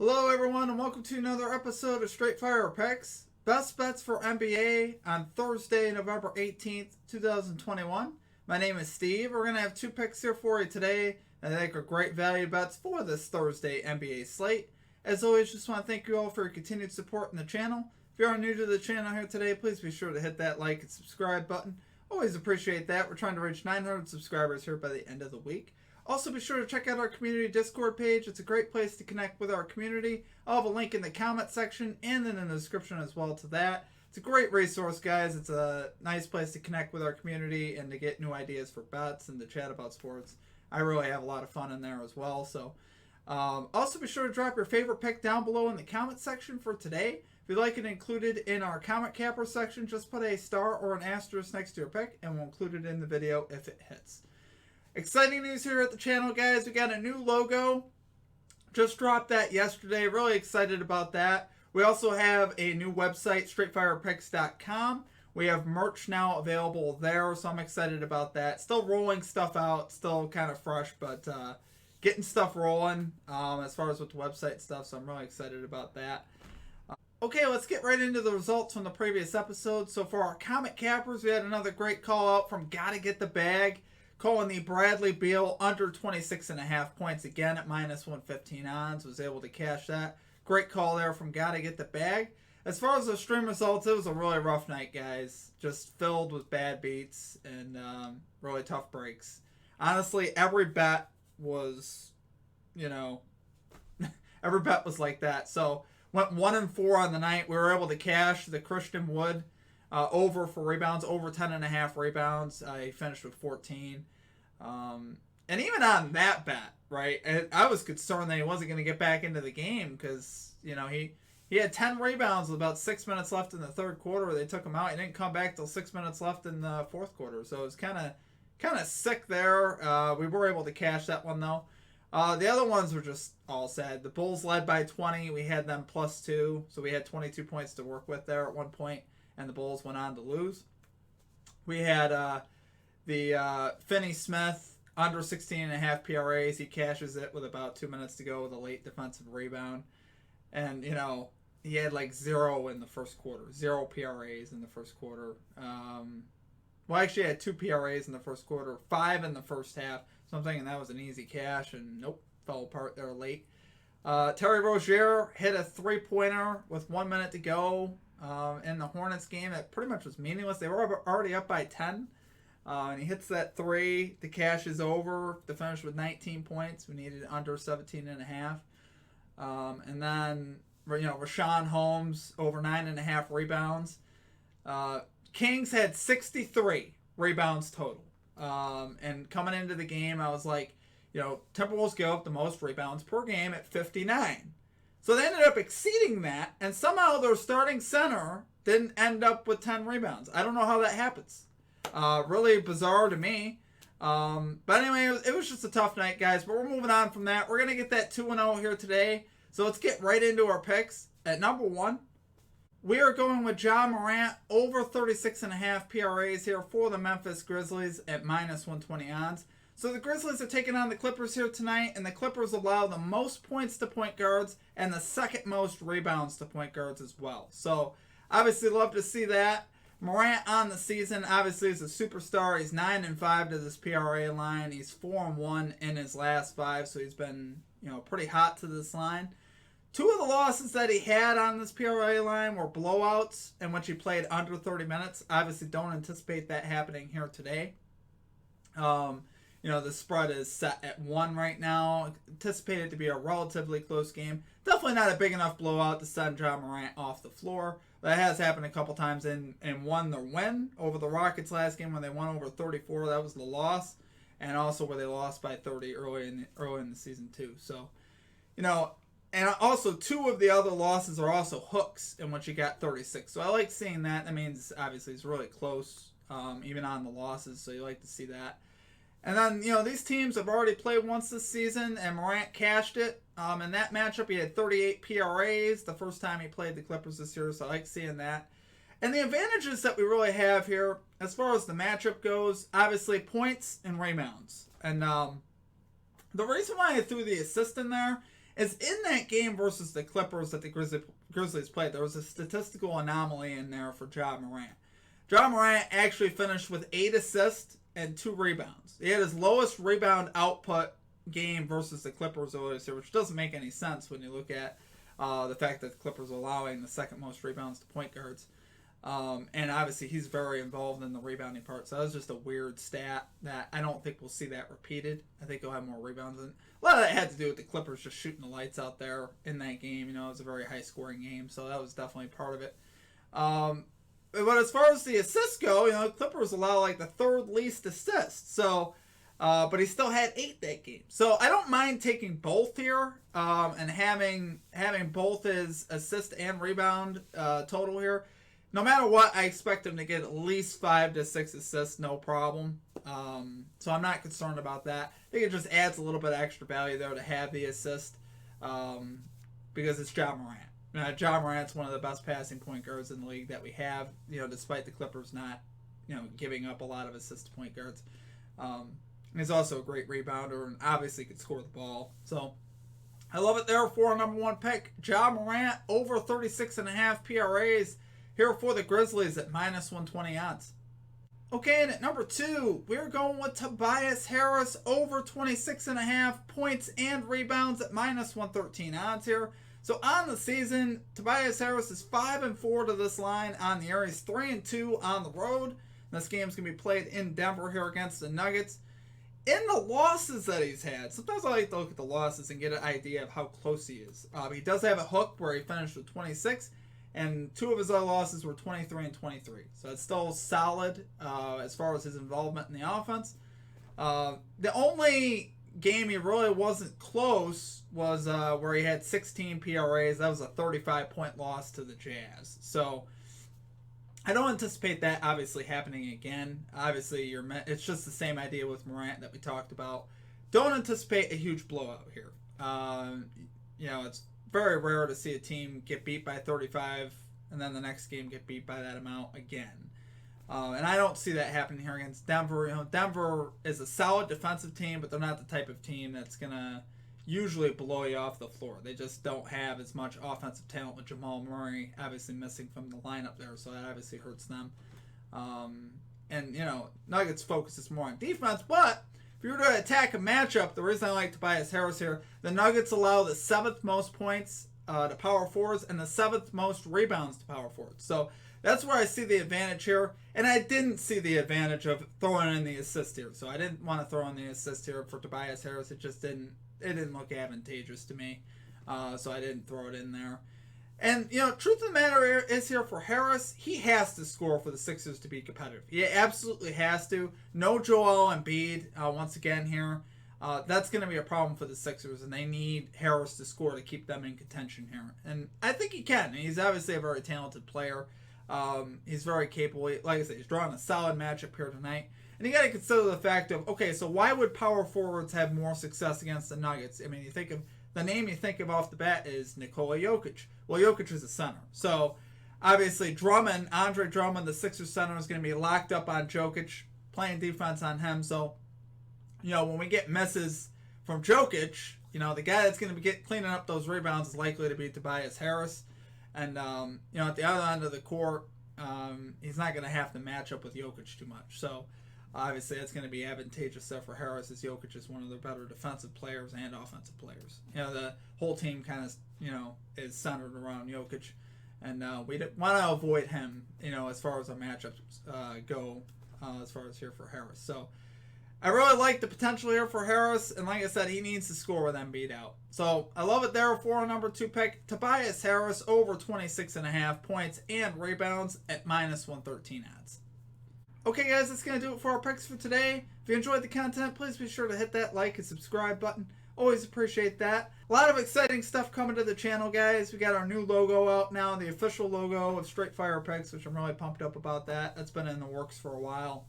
Hello, everyone, and welcome to another episode of Straight Fire Picks. Best bets for NBA on Thursday, November 18th, 2021. My name is Steve. We're going to have two picks here for you today. I think are great value bets for this Thursday NBA slate. As always, just want to thank you all for your continued support in the channel. If you are new to the channel here today, please be sure to hit that like and subscribe button. Always appreciate that. We're trying to reach 900 subscribers here by the end of the week. Also, be sure to check out our community Discord page. It's a great place to connect with our community. I'll have a link in the comment section and then in the description as well to that. It's a great resource, guys. It's a nice place to connect with our community and to get new ideas for bets and to chat about sports. I really have a lot of fun in there as well. So, also be sure to drop your favorite pick down below in the comment section for today. If you'd like it included in our comment capper section, just put a star or an asterisk next to your pick and we'll include it in the video if it hits. Exciting news here at the channel, guys. We got a new logo. Just dropped that yesterday. Really excited about that. We also have a new website, straightfirepicks.com. We have merch now available there, so I'm excited about that. Still rolling stuff out, still kind of fresh, but getting stuff rolling as far as with the website stuff, so I'm really excited about that. Okay, let's get right into the results from the previous episode. So for our comment cappers, we had another great call out from Gotta Get the Bag, calling the Bradley Beal under 26.5 points again at minus 115 odds. Was able to cash that. Great call there from Gotta Get the Bag. As far as the stream results, it was a really rough night, guys. Just filled with bad beats and really tough breaks. Honestly, every bet was, every bet was like that. So went 1-4 on the night. We were able to cash the Christian Wood over for rebounds, over 10.5 rebounds. He finished with 14. And even on that bet, right, I was concerned that he wasn't going to get back into the game because, he had 10 rebounds with about 6 minutes left in the third quarter. They took him out. He didn't come back till 6 minutes left in the fourth quarter. So it was kind of sick there. We were able to cash that one, though. The other ones were just all sad. The Bulls led by 20. We had them +2. So we had 22 points to work with there at one point. And the Bulls went on to lose. We had the Finney Smith under 16.5 PRAs. He cashes it with about 2 minutes to go with a late defensive rebound. And, he had like 0 in the first quarter. 0 PRAs in the first quarter. Well, actually, he had 2 PRAs in the first quarter. 5 in the first half. So I'm thinking that was an easy cash. And nope, fell apart there late. Terry Rozier hit a three-pointer with 1 minute to go. In the Hornets game, that pretty much was meaningless. They were already up by 10. And he hits that three. The cash is over to finish with 19 points. We needed under 17.5. And then, Rashawn Holmes over 9.5 rebounds. Kings had 63 rebounds total. And coming into the game, I was like, Timberwolves give up the most rebounds per game at 59. So they ended up exceeding that, and somehow their starting center didn't end up with 10 rebounds. I don't know how that happens. Really bizarre to me. But anyway, it was just a tough night, guys. But we're moving on from that. We're going to get that 2-0 here today. So let's get right into our picks. At number 1, we are going with Ja Morant over 36.5 PRAs here for the Memphis Grizzlies at minus 120 odds. So the Grizzlies are taking on the Clippers here tonight, and the Clippers allow the most points to point guards and the second most rebounds to point guards as well. So obviously love to see that. Morant on the season obviously is a superstar. He's 9-5 to this PRA line. He's 4-1 in his last 5, so he's been pretty hot to this line. 2 of the losses that he had on this PRA line were blowouts in which he played under 30 minutes. Obviously don't anticipate that happening here today. The spread is set at 1 right now. Anticipated to be a relatively close game. Definitely not a big enough blowout to send Ja Morant off the floor. That has happened a couple times and won their win over the Rockets last game when they won over 34. That was the loss. And also where they lost by 30 early in the season too. So, and also 2 of the other losses are also hooks in which he got 36. So I like seeing that. That means obviously it's really close, even on the losses. So you like to see that. And then, these teams have already played once this season, and Morant cashed it. In that matchup, he had 38 PRAs the first time he played the Clippers this year, so I like seeing that. And the advantages that we really have here, as far as the matchup goes, obviously points and rebounds. And the reason why I threw the assist in there is in that game versus the Clippers that the Grizzlies played, there was a statistical anomaly in there for Ja Morant. Ja Morant actually finished with 8 assists and 2 rebounds. He had his lowest rebound output game versus the Clippers earlier this year, which doesn't make any sense when you look at the fact that the Clippers are allowing the second most rebounds to point guards. And obviously he's very involved in the rebounding part. So that was just a weird stat that I don't think we'll see that repeated. I think he'll have more rebounds. And a lot of that had to do with the Clippers just shooting the lights out there in that game. You know, it was a very high scoring game. So that was definitely part of it. But as far as the assists go, you know, the Clippers allow like the 3rd least assists. So, but he still had 8 that game. So I don't mind taking both here and having both his assist and rebound total here. No matter what, I expect him to get at least 5 to 6 assists, no problem. So I'm not concerned about that. I think it just adds a little bit of extra value there to have the assist because it's Ja Morant. Ja Morant's one of the best passing point guards in the league that we have, you know, despite the Clippers not, you know, giving up a lot of assists to point guards. He's also a great rebounder and obviously could score the ball. So I love it there for our number 1 pick. Ja Morant over 36.5 PRAs here for the Grizzlies at minus 120 odds. Okay, and at number 2, we're going with Tobias Harris over 26.5 points and rebounds at minus 113 odds here. So on the season, Tobias Harris is 5-4 to this line on the year. He's 3-2 on the road. This game's going to be played in Denver here against the Nuggets. In the losses that he's had, sometimes I like to look at the losses and get an idea of how close he is. He does have a hook where he finished with 26, and 2 of his other losses were 23 and 23. So it's still solid as far as his involvement in the offense. The only game he really wasn't close was where he had 16 PRAs. That was a 35-point loss to the Jazz. So I don't anticipate that obviously happening again. Obviously, it's just the same idea with Morant that we talked about. Don't anticipate a huge blowout here. You know, it's very rare to see a team get beat by 35 and then the next game get beat by that amount again. And I don't see that happening here against Denver. You know, Denver is a solid defensive team, but they're not the type of team that's going to usually blow you off the floor. They just don't have as much offensive talent with Jamal Murray obviously missing from the lineup there, so that obviously hurts them. And, you know, Nuggets focuses more on defense, but if you were to attack a matchup, the reason I like Tobias Harris here, the Nuggets allow the 7th most points to power forwards and the 7th most rebounds to power forwards. So that's where I see the advantage here. And I didn't see the advantage of throwing in the assist here. So I didn't want to throw in the assist here for Tobias Harris. It just didn't look advantageous to me. So I didn't throw it in there. And, you know, truth of the matter is here for Harris, he has to score for the Sixers to be competitive. He absolutely has to. No Joel Embiid, once again here. That's going to be a problem for the Sixers, and they need Harris to score to keep them in contention here. And I think he can. He's obviously a very talented player. He's very capable. Like I said, he's drawing a solid matchup here tonight. And you got to consider the fact of, okay, so why would power forwards have more success against the Nuggets? I mean, you think of the name you think of off the bat is Nikola Jokic. Well, Jokic is a center. So, obviously, Andre Drummond, the Sixers center, is going to be locked up on Jokic, playing defense on him. So, you know, when we get misses from Jokic, you know, the guy that's going to be cleaning up those rebounds is likely to be Tobias Harris. And, you know, at the other end of the court, he's not going to have to match up with Jokic too much. So, obviously, that's going to be advantageous there for Harris, as Jokic is one of the better defensive players and offensive players. You know, the whole team kind of, you know, is centered around Jokic. And we want to avoid him, you know, as far as our matchups go, as far as here for Harris. So, I really like the potential here for Harris, and like I said, he needs to score with Embiid out. So, I love it there for our number 2 pick, Tobias Harris, over 26.5 points and rebounds at minus 113 odds. Okay, guys, that's going to do it for our picks for today. If you enjoyed the content, please be sure to hit that like and subscribe button. Always appreciate that. A lot of exciting stuff coming to the channel, guys. We got our new logo out now, the official logo of Straight Fire Picks, which I'm really pumped up about that. That's been in the works for a while.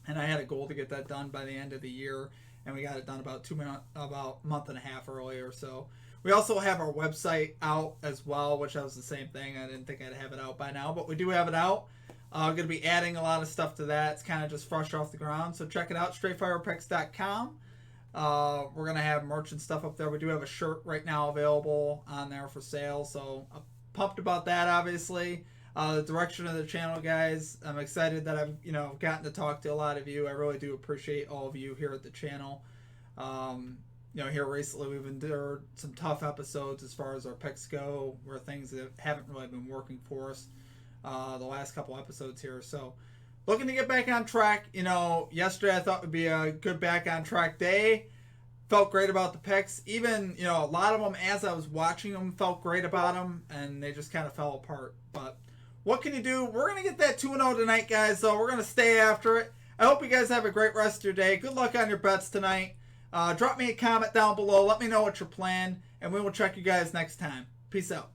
And I had a goal to get that done by the end of the year, and we got it done about a month and a half earlier. So we also have our website out as well, which was the same thing. I didn't think I'd have it out by now, but we do have it out. I'm going to be adding a lot of stuff to that. It's kind of just fresh off the ground. So check it out, straightfirepicks.com. We're going to have merch and stuff up there. We do have a shirt right now available on there for sale. So I'm pumped about that, obviously. The direction of the channel, guys. I'm excited that I've, gotten to talk to a lot of you. I really do appreciate all of you here at the channel. Here recently we've endured some tough episodes as far as our picks go, where things that haven't really been working for us the last couple episodes here. So looking to get back on track. Yesterday I thought would be a good back on track day. Felt great about the picks. Even, a lot of them, as I was watching them, felt great about them, and they just kind of fell apart. But what can you do? We're going to get that 2-0 tonight, guys, so we're going to stay after it. I hope you guys have a great rest of your day. Good luck on your bets tonight. Drop me a comment down below. Let me know what you're playing, and we will check you guys next time. Peace out.